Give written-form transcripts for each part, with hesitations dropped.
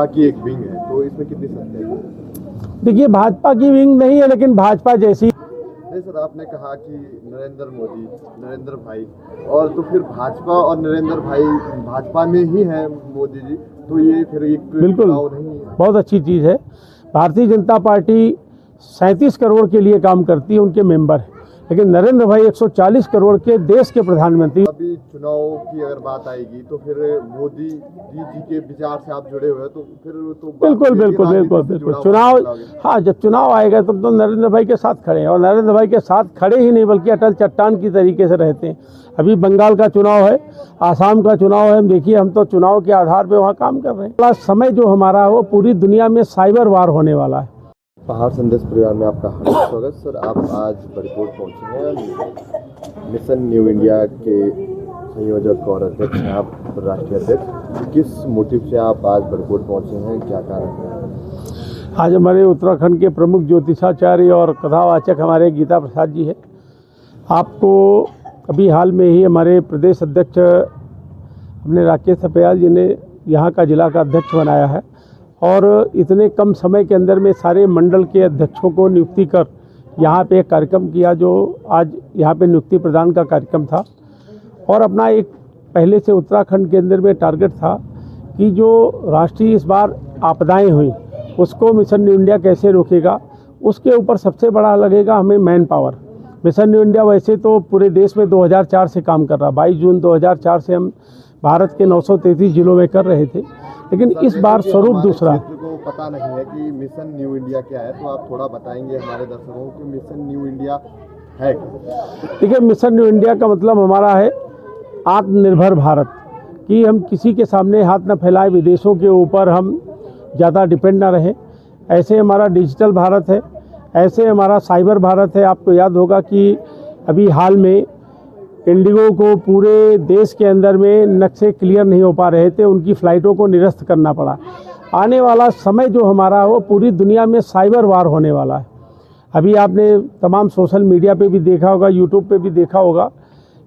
की एक विंग है, तो इसमें कितनी सत्ता है? देखिए, भाजपा की विंग नहीं है, लेकिन भाजपा जैसी। नहीं सर, आपने कहा कि नरेंद्र मोदी, नरेंद्र भाई, और तो फिर भाजपा और नरेंद्र भाई भाजपा में ही है मोदी जी, तो ये फिर एक बिल्कुल नहीं है? बहुत अच्छी चीज़ है। भारतीय जनता पार्टी 37 करोड़ के लिए काम करती है, उनके मेंबर हैं, लेकिन नरेंद्र भाई 140 करोड़ के देश के प्रधानमंत्री। अभी चुनाव की अगर बात आएगी तो फिर मोदी जी के विचार से आप जुड़े हुए हैं, तो फिर तो बिल्कुल बिल्कुल बिल्कुल बिल्कुल चुनाव, हाँ, जब चुनाव आएगा तब तो नरेंद्र भाई के साथ खड़े हैं, और नरेंद्र भाई के साथ खड़े ही नहीं बल्कि अटल चट्टान की तरीके से रहते हैं। अभी बंगाल का चुनाव है, आसाम का चुनाव है, हम देखिए, हम तो चुनाव के आधार पर वहाँ काम कर रहे हैं। अगला समय जो हमारा वो पूरी दुनिया में साइबर वार होने वाला है। पहाड़ संदेश परिवार में आपका हार्दिक स्वागत। सर, आप आज बड़कोट पहुंचे हैं। मिशन न्यू इंडिया के संयोजक और अध्यक्ष हैं आप, राष्ट्रीय अध्यक्ष। किस मोटिव से आप आज बड़कोट पहुंचे हैं, क्या कारण है? आज हमारे उत्तराखंड के प्रमुख ज्योतिषाचार्य और कथावाचक हमारे गीता प्रसाद जी है। आपको अभी हाल में ही हमारे प्रदेश अध्यक्ष अपने राकेश सपयाल जी ने यहाँ का जिला का अध्यक्ष बनाया है, और इतने कम समय के अंदर में सारे मंडल के अध्यक्षों को नियुक्ति कर यहाँ पे एक कार्यक्रम किया, जो आज यहाँ पे नियुक्ति प्रदान का कार्यक्रम था। और अपना एक पहले से उत्तराखंड के अंदर में टारगेट था कि जो राष्ट्रीय इस बार आपदाएं हुई उसको मिशन न्यू इंडिया कैसे रोकेगा, उसके ऊपर सबसे बड़ा लगेगा हमें man power. Mission new India वैसे तो पूरे देश में 2004 से काम कर रहा। 22 जून 2004 से हम भारत के 933 जिलों में कर रहे थे, लेकिन इस बार स्वरूप दूसरा। को पता नहीं है कि मिशन न्यू इंडिया क्या है, तो आप थोड़ा बताएंगे हमारे दर्शकों को कि मिशन न्यू इंडिया है क्या? देखिए, मिशन न्यू इंडिया का मतलब हमारा है आत्मनिर्भर भारत, कि हम किसी के सामने हाथ न फैलाएं, विदेशों के ऊपर हम ज़्यादा डिपेंड ना रहें। ऐसे हमारा डिजिटल भारत है, ऐसे हमारा साइबर भारत है। आपको याद होगा कि अभी हाल में इंडिगो को पूरे देश के अंदर में नक्शे क्लियर नहीं हो पा रहे थे, उनकी फ़्लाइटों को निरस्त करना पड़ा। आने वाला समय जो हमारा वो पूरी दुनिया में साइबर वार होने वाला है। अभी आपने तमाम सोशल मीडिया पे भी देखा होगा, यूट्यूब पे भी देखा होगा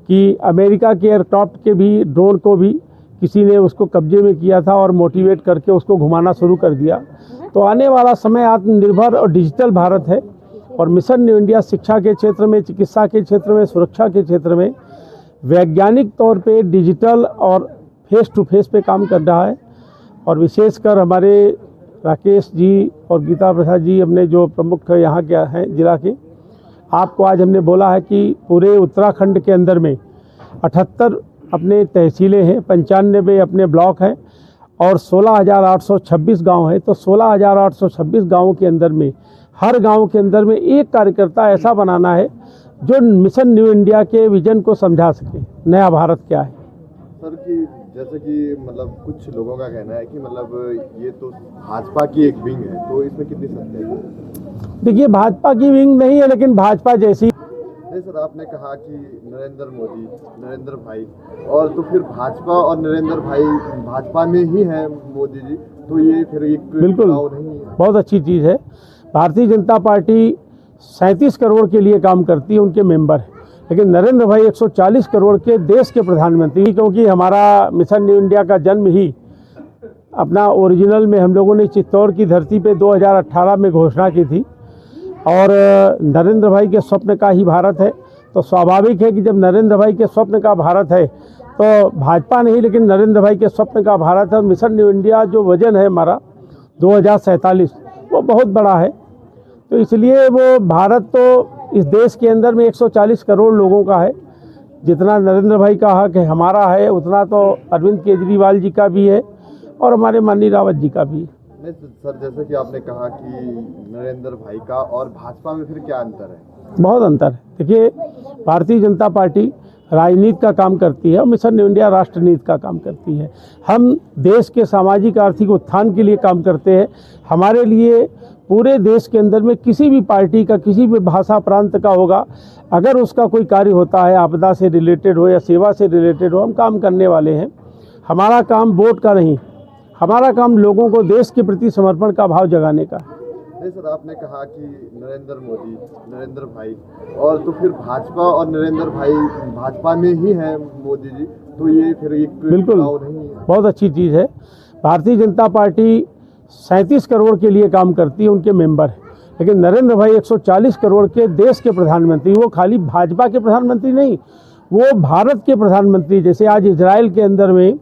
कि अमेरिका के एयरक्राफ्ट के भी ड्रोन को भी किसी ने उसको कब्जे में किया था और मोटिवेट करके उसको घुमाना शुरू कर दिया। तो आने वाला समय आत्मनिर्भर और डिजिटल भारत है, और मिशन न्यू इंडिया शिक्षा के क्षेत्र में, चिकित्सा के क्षेत्र में, सुरक्षा के क्षेत्र में वैज्ञानिक तौर पे डिजिटल और फेस टू फेस पे काम कर रहा है। और विशेषकर हमारे राकेश जी और गीता प्रसाद जी अपने जो प्रमुख यहाँ के हैं जिला के, आपको आज हमने बोला है कि पूरे उत्तराखंड के अंदर में 78 अपने तहसीलें हैं, 95 अपने ब्लॉक हैं, और 16,826 गांव हैं। तो 16,826 गाँवों के अंदर में हर गांव के अंदर में एक कार्यकर्ता ऐसा बनाना है जो मिशन न्यू इंडिया के विजन को समझा सके, नया भारत क्या है। सर, कि जैसे कि मतलब कुछ लोगों का कहना है कि मतलब ये तो भाजपा की एक विंग है, तो इसमें कितनी सत्ता है? देखिए, भाजपा की विंग नहीं है, लेकिन भाजपा जैसी। नहीं सर, आपने कहा कि नरेंद्र मोदी, नरेंद्र भाई, और तो फिर भाजपा और नरेंद्र भाई भाजपा में ही है मोदी जी, तो ये फिर एक बिल्कुल नहीं है? बहुत अच्छी चीज़ है। भारतीय जनता पार्टी 37 करोड़ के लिए काम करती है, उनके मेंबर हैं, लेकिन नरेंद्र भाई 140 करोड़ के देश के प्रधानमंत्री। क्योंकि हमारा मिशन न्यू इंडिया का जन्म ही अपना ओरिजिनल में हम लोगों ने चित्तौड़ की धरती पे 2018 में घोषणा की थी, और नरेंद्र भाई के स्वप्न का ही भारत है। तो स्वाभाविक है कि जब नरेंद्र भाई के स्वप्न का भारत है तो भाजपा नहीं, लेकिन नरेंद्र भाई के स्वप्न का भारत है। मिशन न्यू इंडिया जो वजन है हमारा 2047, वो बहुत बड़ा है। तो इसलिए वो भारत तो इस देश के अंदर में 140 करोड़ लोगों का है। जितना नरेंद्र भाई का हक है हमारा है, उतना तो अरविंद केजरीवाल जी का भी है और हमारे माननीय रावत जी का भी है। नहीं सर, जैसे कि आपने कहा कि नरेंद्र भाई का और भाजपा में फिर क्या अंतर है? बहुत अंतर है। देखिए, भारतीय जनता पार्टी राजनीति का काम करती है और मिशन न्यू इंडिया राष्ट्र नीति का काम करती है। हम देश के सामाजिक आर्थिक उत्थान के लिए काम करते हैं। हमारे लिए पूरे देश के अंदर में किसी भी पार्टी का, किसी भी भाषा प्रांत का होगा, अगर उसका कोई कार्य होता है, आपदा से रिलेटेड हो या सेवा से रिलेटेड हो, हम काम करने वाले हैं। हमारा काम वोट का नहीं, हमारा काम लोगों को देश के प्रति समर्पण का भाव जगाने का। नहीं सर, आपने कहा कि नरेंद्र मोदी, नरेंद्र भाई, और तो फिर भाजपा और नरेंद्र भाई भाजपा में ही है मोदी जी, तो ये फिर एक बिल्कुल नहीं है? बहुत अच्छी चीज़ है। भारतीय जनता पार्टी 37 करोड़ के लिए काम करती है, उनके मेंबर हैं। लेकिन नरेंद्र भाई 140 करोड़ के देश के प्रधानमंत्री, वो खाली भाजपा के प्रधानमंत्री नहीं, वो भारत के प्रधानमंत्री। जैसे आज इजराइल के अंदर में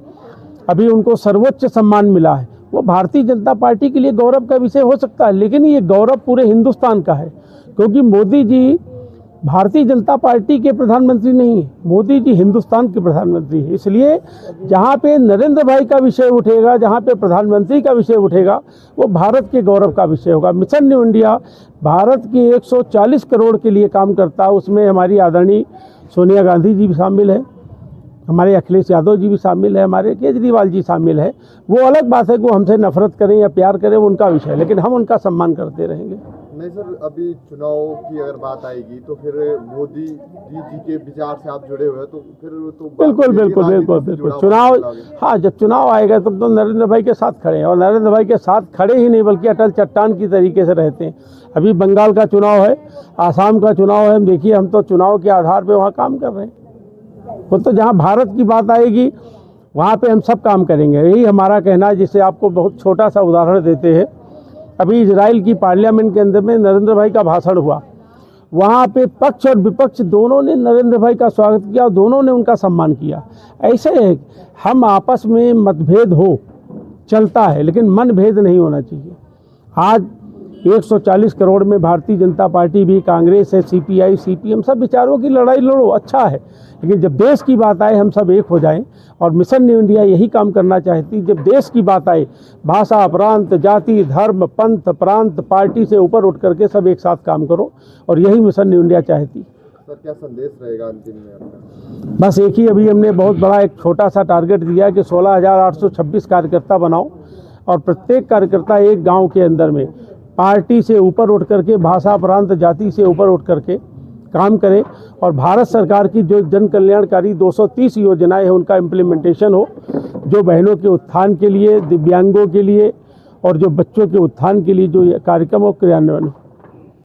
अभी उनको सर्वोच्च सम्मान मिला है, वो भारतीय जनता पार्टी के लिए गौरव का विषय हो सकता है, लेकिन ये गौरव पूरे हिंदुस्तान का है, क्योंकि मोदी जी भारतीय जनता पार्टी के प्रधानमंत्री नहीं है, मोदी जी हिंदुस्तान के प्रधानमंत्री हैं। इसलिए जहाँ पे नरेंद्र भाई का विषय उठेगा, जहाँ पे प्रधानमंत्री का विषय उठेगा, वो भारत के गौरव का विषय होगा। मिशन न्यू इंडिया भारत के 140 करोड़ के लिए काम करता है, उसमें हमारी आदरणीय सोनिया गांधी जी भी शामिल है, हमारे अखिलेश यादव जी भी शामिल है, हमारे केजरीवाल जी शामिल है। वो अलग बात है कि वो हमसे नफरत करें या प्यार करें, वो उनका विषय है, लेकिन हम उनका सम्मान करते रहेंगे। नहीं सर, अभी चुनाव की अगर बात आएगी तो फिर मोदी जी के विचार से आप जुड़े हुए हैं, तो फिर तो बिल्कुल बिल्कुल बिल्कुल बिल्कुल चुनाव, हाँ, जब चुनाव आएगा तब तो नरेंद्र भाई के साथ खड़े हैं, और नरेंद्र भाई के साथ खड़े ही नहीं बल्कि अटल चट्टान की तरीके से रहते हैं। अभी बंगाल का चुनाव है, आसाम का चुनाव है, देखिए हम तो चुनाव के आधार पर वहाँ काम कर रहे हैं। वो तो जहाँ भारत की बात आएगी वहाँ पे हम सब काम करेंगे, यही हमारा कहना है। जिससे आपको बहुत छोटा सा उदाहरण देते हैं, अभी इजराइल की पार्लियामेंट के अंदर में नरेंद्र भाई का भाषण हुआ, वहाँ पे पक्ष और विपक्ष दोनों ने नरेंद्र भाई का स्वागत किया और दोनों ने उनका सम्मान किया। ऐसे है, हम आपस में मतभेद हो चलता है, लेकिन मनभेद नहीं होना चाहिए। आज 140 करोड़ में भारतीय जनता पार्टी भी, कांग्रेस है, CPI, CPM, सब विचारों की लड़ाई लड़ो, अच्छा है, लेकिन जब देश की बात आए हम सब एक हो जाएं। और मिशन न्यू इंडिया यही काम करना चाहती, जब देश की बात आए, भाषा, प्रांत, जाति, धर्म, पंथ, प्रांत, पार्टी से ऊपर उठ करके सब एक साथ काम करो, और यही मिशन न्यू इंडिया चाहती। सर, क्या संदेश रहेगा अंतिम में आपका? बस एक ही, अभी हमने बहुत बड़ा एक छोटा सा टारगेट दिया कि 16,826 कार्यकर्ता बनाओ, और प्रत्येक कार्यकर्ता एक गाँव के अंदर में पार्टी से ऊपर उठ करके, भाषा, प्रांत, जाति से ऊपर उठ करके काम करें, और भारत सरकार की जो जन कल्याणकारी 230 योजनाएं हैं उनका इम्प्लीमेंटेशन हो, जो बहनों के उत्थान के लिए, दिव्यांगों के लिए और जो बच्चों के उत्थान के लिए जो कार्यक्रम हो, क्रियान्वयन हो।